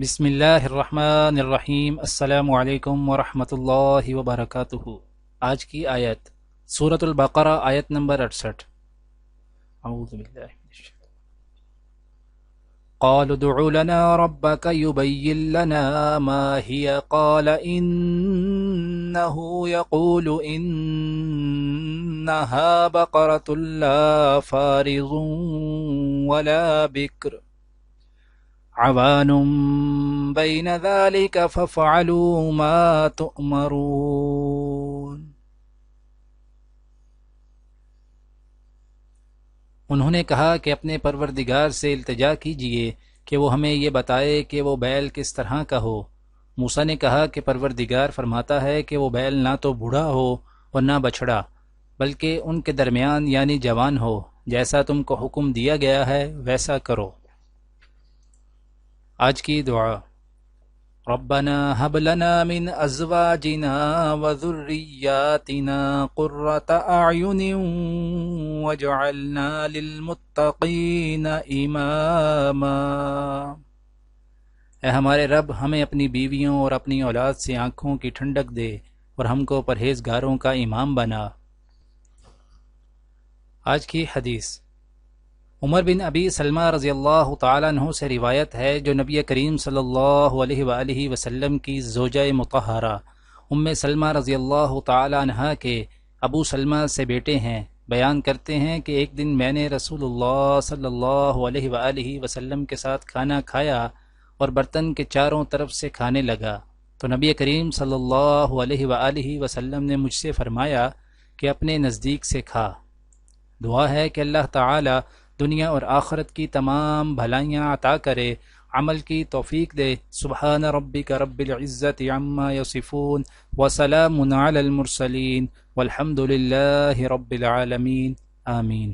بسم اللہ الرحمن الرحیم۔ السلام علیکم ورحمۃ اللہ وبرکاتہ۔ آج کی آیت سورۃ البقرہ، آیت نمبر 68۔ اعوذ باللہ من الشیطان۔ قالوا ادع لنا ربك يبين لنا ما هي قال إنه يقول إنها بقرة لا فارض ولا بكر عوان بین ذلك فافعلوا ما تؤمرون۔ انہوں نے کہا کہ اپنے پروردگار سے التجا کیجئے کہ وہ ہمیں یہ بتائے کہ وہ بیل کس طرح کا ہو۔ موسیٰ نے کہا کہ پروردگار فرماتا ہے کہ وہ بیل نہ تو بوڑھا ہو اور نہ بچھڑا، بلکہ ان کے درمیان یعنی جوان ہو۔ جیسا تم کو حکم دیا گیا ہے ویسا کرو۔ آج کی دعا: ربنا هب لنا من ازواجنا وذرياتنا قرة اعين واجعلنا للمتقين اماما۔ اے ہمارے رب، ہمیں اپنی بیویوں اور اپنی اولاد سے آنکھوں کی ٹھنڈک دے اور ہم کو پرہیزگاروں کا امام بنا۔ آج کی حدیث: عمر بن ابی سلمہ رضی اللہ تعالیٰ عنہ سے روایت ہے، جو نبی کریم صلی اللہ علیہ وآلہ وسلم کی زوجہ مطہرہ ام سلمہ رضی اللہ تعالیٰ عنہ کے ابو سلمہ سے بیٹے ہیں۔ بیان کرتے ہیں کہ ایک دن میں نے رسول اللہ صلی اللہ علیہ وآلہ وسلم کے ساتھ کھانا کھایا اور برتن کے چاروں طرف سے کھانے لگا تو نبی کریم صلی اللہ علیہ وآلہ وسلم نے مجھ سے فرمایا کہ اپنے نزدیک سے کھا۔ دعا ہے کہ اللہ تعالی دنیا اور آخرت کی تمام بھلائیاں عطا کرے، عمل کی توفیق دے۔ سبحان ربک رب العزت عما یصفون وسلام علی المرسلین والحمد للہ رب العالمین، آمین۔